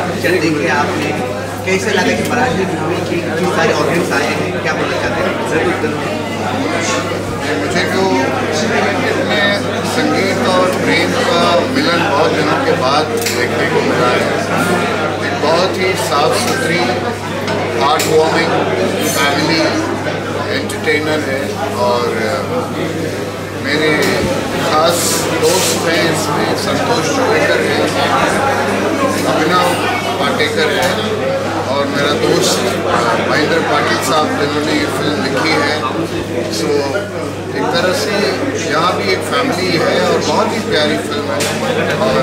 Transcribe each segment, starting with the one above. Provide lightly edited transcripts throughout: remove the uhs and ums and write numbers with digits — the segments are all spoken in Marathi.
पिक्चर देखिए आपने, कैसे लगा कि मराठी मूवी की इतनी सारे ऑडियंस आए हैं, क्या बोलना चाहते हैं? मुझे जो इसमें संगीत और प्रेम का मिलन बहुत दिनों के बाद देखने को मिला है। एक बहुत ही साफ सुथरी, हार्ट वार्मिंग फैमिली एंटरटेनर है और मेरे खास दोस्त हैं इसमें संतोष जोगेकर है, अभिनव पाटेकर है और मेरा दोस्त महेंद्र पाटिल साहब जिन्होंने ये फिल्म लिखी है। सो एक तरह से यहाँ भी एक फैमिली है और बहुत ही प्यारी फिल्म है और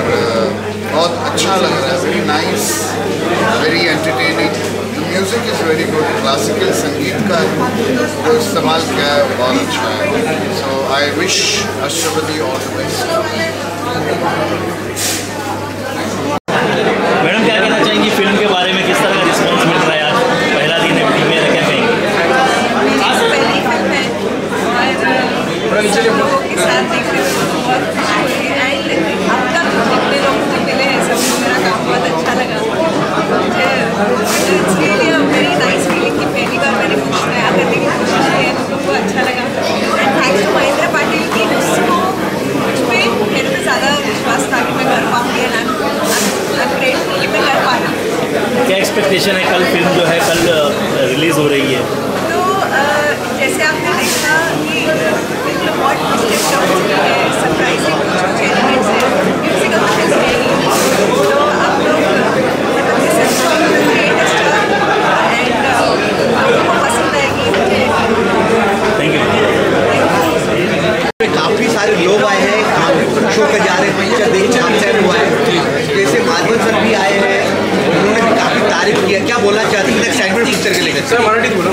बहुत अच्छा लग रहा है। Very nice, very entertaining. Music is very good. Classical संगीत का जो इस्तेमाल किया है बहुत अच्छा है। सो आई विश अष्टपति ऑल द बेस्ट। मैडम क्या कहना चाहेंगी फिल्म के बारे में, किस तरह का रिस्पॉन्स मिल रहा है? आज पहला दिन है प्रीमियर है, क्या कहेंगे? पहली फिल्म है और लोगों के साथ देखने में बहुत खुशी हुई है। अब तक जितने लोग मुझे मिले हैं सबको मेरा काम बहुत अच्छा लगा। मुझे it's really a very nice feeling कि पहली बार मैंने कुछ नया करने की कोशिश की है, लोगों को अच्छा लगा। And thanks to Mahendra Patil की उसको मुझ पर मेरे पे ज़्यादा विश्वास था कि मैं कर पाऊँगी एंड ग्रेटफुल कि मैं कर पा रही हूँ। क्या एक्सपेक्टेशन है? कल फिल्म जो है कल रिलीज़ हो रही है, तो जैसे आपने देखा कि फिल्म बहुत डिस्टर्ब है, सरप्राइजिंग कुछ एलिमेंट्स हैं, म्यूजिकल कुछ है नहीं, तो आप लोग मतलब दिस इज ग्रेटेस्ट एंड आपको पसंद आएगी मुझे। Thank you. काफ़ी सारे लोग आए हैं, शो पे जा रहे हैं, पिक्चर देख चैन हुआ है। जैसे माधवन सर भी आए हैं, उन्होंने भी काफ़ी तारीफ किया, क्या बोलना चाहते हैं एक्साइटमेंट पिक्चर के लेकर? सर मराठी बोलो।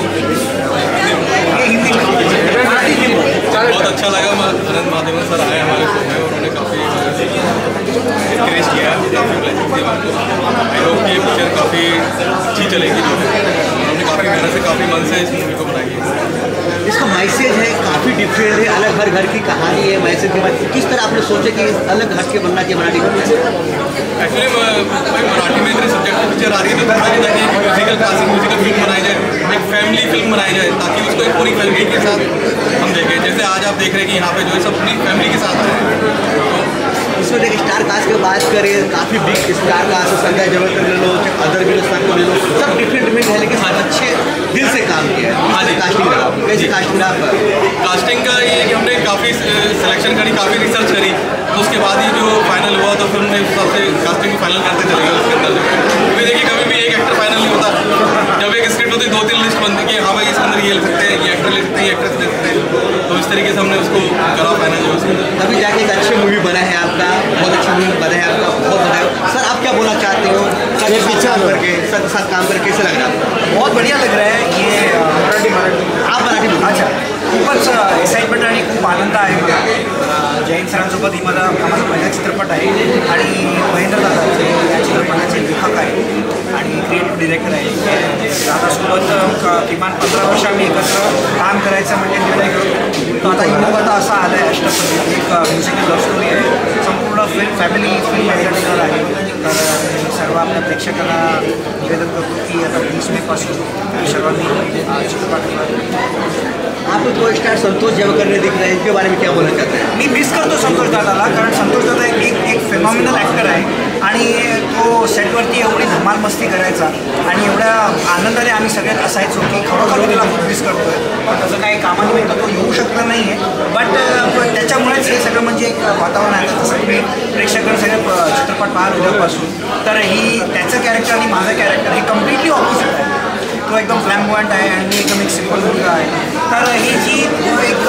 बहुत अच्छा लगा। अनंत माधवन सर आए हमारे शो में, उन्होंने काफ़ी इंकरेज किया, काफ़ी ब्लेसिंग दी हमको। आई होप कि ये पिक्चर काफ़ी अच्छी चलेगी। जो है उन्होंने काफ़ी मेहनत से, काफ़ी मन से इस मूवी को बनाई है। इसका मैसेज है काफ़ी डिफरेंट है, अलग हर घर की कहानी है। मैसेज के बाद किस तरह आपने सोचा कि अलग हट के बनना चाहिए मराठी में? एक्चुअली मराठी में इतने सब्जेक्ट की पिक्चर आ रही है तो थोड़ा चाहिए कि म्यूजिकल क्लासिक म्यूजिकल फिल्म बनाई जाए, एक फैमिली फिल्म बनाई जाए, ताकि उसको एक पूरी फैमिली के साथ हम देखें। जैसे आज आप देख रहे हैं कि यहाँ पे जो है सब अपनी फैमिली के साथ आए हैं। इसमें एक स्टार कास्ट की बात करें, काफ़ी बिग स्टार कास्ट, संजय जवलकर ले लो, अदर भी स्थान को ले लो, सब डिफरेंट है लेकिन सब अच्छे दिल से काम किया है। हाँ जी, कास्टिंग रहा, कैसी कास्टिंग रहा? कास्टिंग का ये कि हमने काफ़ी सिलेक्शन करी, काफ़ी रिसर्च करी, तो उसके बाद ही जो फाइनल हुआ तो फिर हमने उस हिसाब से कास्टिंग फाइनल करते चले गए उसके अंदर। क्योंकि देखिए कभी भी एक एक्टर फाइनल नहीं होता। जब एक स्क्रिप्ट होती है 2-3 लिस्ट बनती है कि हाँ भाई इसके अंदर ये ले सकते हैं, ये एक्टर ले सकते हैं, ये एक्ट्रेस ले सकते हैं, तो इस तरीके से हमने उसको करा फाइनल जो उसके अंदर। अभी जाके एक अच्छी मूवी बना है आपका, बहुत अच्छी मूवी बना है आपका, बहुत बधाई। सर आप क्या बोलना चाहते हो सर के साथ काम करके, सर के साथ काम करके कैसे लग रहा है? बहुत बढ़िया लग रहा है ये मराठी आप मराठी बोला? अच्छा, खूपच एक्साइटमेंट आणि खूप आनंद आहे मला। जयंत सरांसोबत ही माझा आम्हाला पहिला चित्रपट आहे आणि महेंद्र दादा जे या चित्रपटाचे लेखक आहेत आणि क्रिएटिव्ह डिरेक्टर आहे, दादासोबत किमान 15 वर्ष आम्ही एकत्र काम करायचं म्हणजे निर्णय घेऊ। तो आता योग आता असा आला आहे अष्टपदी, एक म्युझिकल लव्ह स्टोरी आहे, संपूर्ण फॅमिली फिल्म एंटरटेनर आहे। तर सर्व आपल्या प्रेक्षकांना निवेदन करतो की आता 20 मेपासून सर्वांनी चित्रपटाला आपको को स्टार संतोष जवलकर ने दिख रहे हैं, इनके बारे में क्या बोलना चाहते हैं? मी मिस करतो संतोष दादाला, कारण संतोष दादा एक फिनॉमिनल ॲक्टर आहे आणि तो सेटवरती एवढी धमाल मस्ती करायचा आणि एवढ्या आनंदाने आम्ही सगळ्यात असायचो की खरोखर त्याला खूप मिस करतोय. पण त्याचं काही कामानिमित्त तो येऊ शकला नाही आहे. बट त्याच्यामुळेच हे सगळं म्हणजे एक वातावरण आहे. जसं तुम्ही प्रेक्षकांना सगळे चित्रपट पाहाल उद्यापासून, तर ही त्याचं कॅरेक्टर आणि माझं कॅरेक्टर हे कम्प्लिटली ऑपोजिट आहे. तो एकदम फ्लॅम्बॉयंट आहे आणि मी एकदम एक सिम्पल मुलगा आहे. तर ही जी एक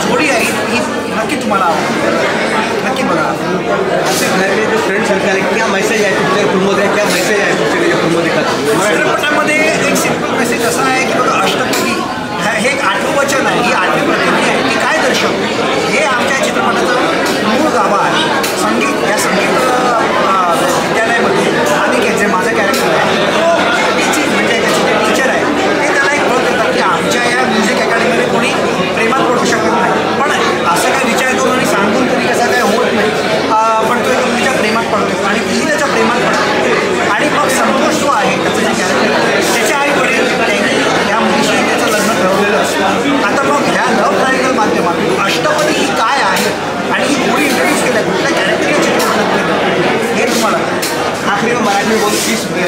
जोडी आहे ही नक्की तुम्हाला आवडेल, नक्की बघा. आपके घर में जो फ्रेंड सर्कल है, क्या मैसेज है पिक्चर फिल्मों क्या मैसेज है पिक्चर जो फिल्मों दिखाते चित्रपटामध्ये एक सिम्पल मेसेज असा आहे की बघा, अष्टपदी हे एक 8वं वचन आहे, ही 8वी प्रतिज्ञा आहे. ती काय दर्शवते हे आमच्या चित्रपटाचं मूळ गाभा आहे. संगीत या संगीत विद्यालयामध्ये आम्ही जे माझं कॅरेक्टर आहे तो टीचिंग म्हणजे त्याचे टीचर आहे ते त्याला एक ओळख देतात की आमच्या या म्युझिक अकॅडमीमध्ये कोणी प्रेमात पडू शकत नाही. पण असं काय विचार करून आणि सांगून तरी कसं काय होत नाही. पण तो एक मुलीच्या प्रेमात पडतो आणि तीही त्याच्या प्रेमात पडतो. आणि मग संतोष जो आहे त्याचं जे कॅरेक्टर आहे त्याच्या आई वडील त्यांनी या मुलीशी त्याचं लग्न ठरवलेलं असतं. आता मग ह्या लव्ह ट्रायंगल माध्यमातून अष्टपदी ही काय आहे आणि ही थोडी इंट्रोड्यूस केल्या कुठल्या कॅरेक्टरच्या चित्रपटात केलं हे तुम्हाला आखिरी में मराठी में बोल 30 मैं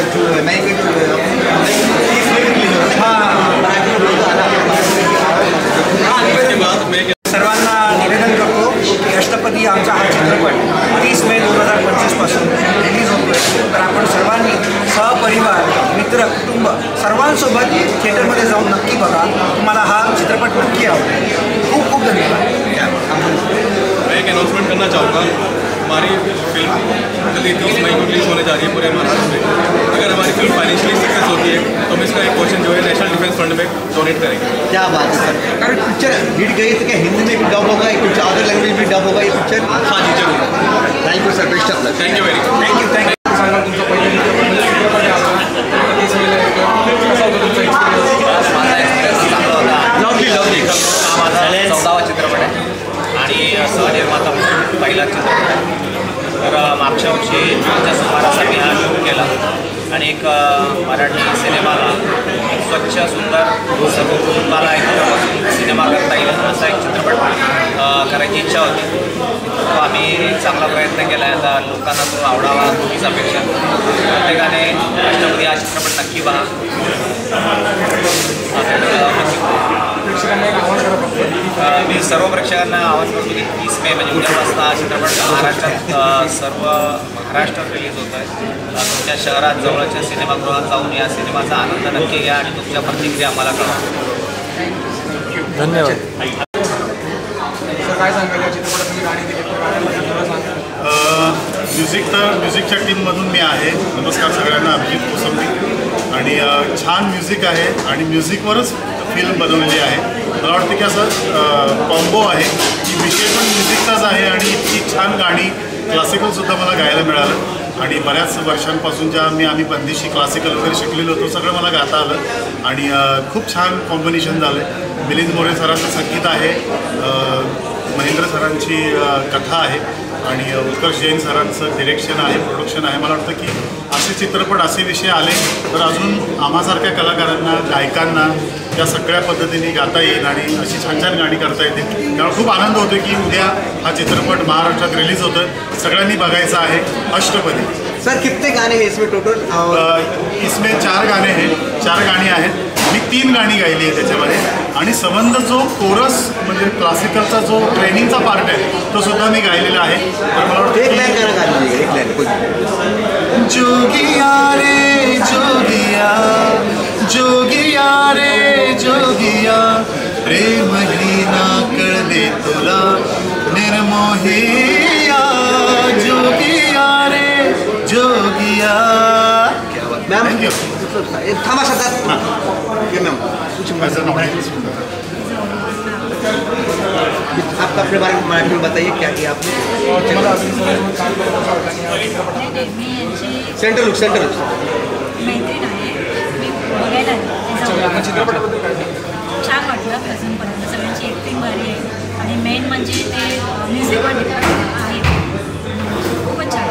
सर्वांना निवेदन करतो की अष्टपदी आमचा हा चित्रपट 30 मे 2025 पासून रिलीज होतोय. तर आपण सर्वांनी सहपरिवार मित्र कुटुंब सर्वांसोबत थिएटरमध्ये जाऊन नक्की बघा. तुम्हाला हा चित्रपट नक्की आवडेल. खूप खूप धन्यवाद. मैं एक अनाउंसमेंट करना चाहूँगा. हमारी फिल्म जल्दी 30 मई को रिलीज होने जा रही है पूरे महाराष्ट्र में. अगर हमारी फिल्म फाइनेंशियली सक्सेस होती है तो हम इसका एक पोर्शन जो है नेशनल डिफेंस फंड में डोनेट करेंगे. क्या बात है सर. अगर पिक्चर हिट गई तो क्या हिंदी में भी डब होगा, कुछ अदर लैंग्वेज में डब होगा ये पिक्चर? हाँ जी जरूर. Thank you sir. Best of luck. Thank you very much. Thank you thank you. हा माझा 14वा चित्रपट आहे आणि सहनिर्माता म्हणून पहिला चित्रपट आहे. तर मागच्या वर्षीच्या सुमारासाठी हा शूट केला आणि एक मराठी सिनेमाला एक स्वच्छ सुंदर सर्व कुटुंबाला एकत्रपासून सिनेमा करता येईल असा एक चित्रपट करायची इच्छा होती. तो आम्ही चांगला प्रयत्न केला आहे. आता लोकांना तो आवडावा हीच अपेक्षा. प्रत्येकाने अष्टपदी हा चित्रपट नक्की पहा. मी सर्व प्रेक्षकांना आवाहन करतो की 30 मे म्हणजे उद्यापासून हा चित्रपट महाराष्ट्रात सर्व महाराष्ट्रात रिलीज होतो आहे. तुमच्या शहरात जवळच्या सिनेमागृहात जाऊन या सिनेमाचा आनंद नक्की घ्या आणि तुमच्या प्रतिक्रिया आम्हाला कळवा. धन्यवाद. काय सांगाल या चित्रपटातली गाणी म्युझिकच्या टीममधून मी आहे. नमस्कार सगळ्यांना. अभिजित कोसंबी आणि छान म्युझिक आहे आणि म्युझिकवरच फिल्म बनवलेली आहे. मला वाटतं की असं कॉम्बो आहे की विषय पण म्युझिकचाच आहे आणि इतकी छान गाणी क्लासिकलसुद्धा मला गायला मिळालं आणि बऱ्याच वर्षांपासून ज्या आम्ही बंदिशी क्लासिकल वगैरे शिकलेलो होतो सगळं मला गाता आलं आणि खूप छान कॉम्बिनेशन झालं. मिलिंद मोरे सरांचं संगीत आहे, महेंद्र सरांची कथा आहे आणि उत्कर्ष जैन सरांचं डिरेक्शन आहे, प्रोडक्शन आहे. मला वाटतं की असे चित्रपट असे विषय आले तर अजून आम्हासारख्या कलाकारांना गायकांना त्या सगळ्या पद्धतीने गाता येईल आणि अशी छान छान गाणी करता येतील. त्यामुळे खूप आनंद होतो की उद्या हा चित्रपट महाराष्ट्रात रिलीज होतं. सगळ्यांनी बघायचा आहे अष्टपदी. सर कितने गाने हैं इसमें टोटल? इसमें 4 गाणे हैं, 4 गाणी आहेत. मी 3 गाणी गायली आहे त्याच्यामध्ये आणि संबंध जो कोरस म्हणजे क्लासिकलचा जो ट्रेनिंगचा पार्ट आहे तो सुद्धा मी गायलेला आहे. तर मला वाटतं एक लाइन गाना गा दीजिए. एक लाइन कोई. जोगिया रे जोगिया, जोगिया रे जोगिया, प्रेम ही ना कळले तुला निर्मोहिया, जोगिया रे जोगिया. Ma'am thank you. थामा शब्दात. मैम कुछ आपका अपने बारे में बताइए. क्या किया आपने? सेंटर लुक मैत्रीण आहे. मी बघायला छान वाटलं. अजूनपर्यंत सगळ्यांची ॲक्टिंग भारी आहे आणि मेन म्हणजे ते म्युझिकवर डिपेंड आहे. खूपच छान.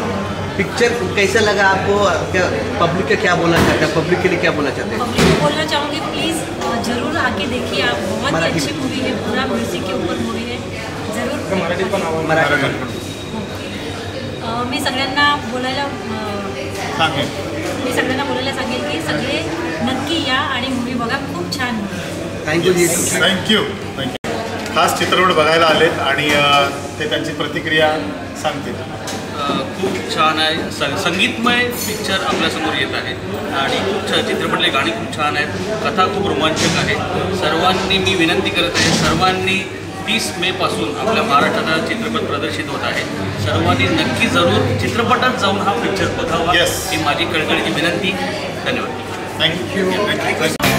पिक्चर कैसा लगा आपको? क्या पब्लिक का क्या बोलना चाहते हैं? पब्लिक के लिए क्या बोलना चाहते हैं? पब्लिक को बोलना चाहूँगी प्लीज़ जरूर आके देखिए. आप बहुत ही अच्छी मूवी है. पूरा म्यूजिक के ऊपर मूवी है. जरूर मराठी. मी सगळ्यांना बोलायला सांगेल की सगळे नक्की या आणि मूवी बघा, खूप छान थँक्यू जी. थँक्यू. खास चित्रपट बघायला आलेत आणि ते त्यांची प्रतिक्रिया सांगतील. खूप छान आहे. संगीतमय पिक्चर आपल्यासमोर येत आहे आणि खूप चित्रपटले गाणी खूप छान आहेत. कथा खूप रोमांचक आहे. सर्वांनी मी विनंती करत आहे, सर्वांनी 30 मेपासून आपल्या महाराष्ट्रात हा चित्रपट प्रदर्शित होत आहे. सर्वांनी नक्की जरूर चित्रपटात जाऊन हा पिक्चर बघावा ही माझी कळकळीची विनंती. धन्यवाद. थँक्यू.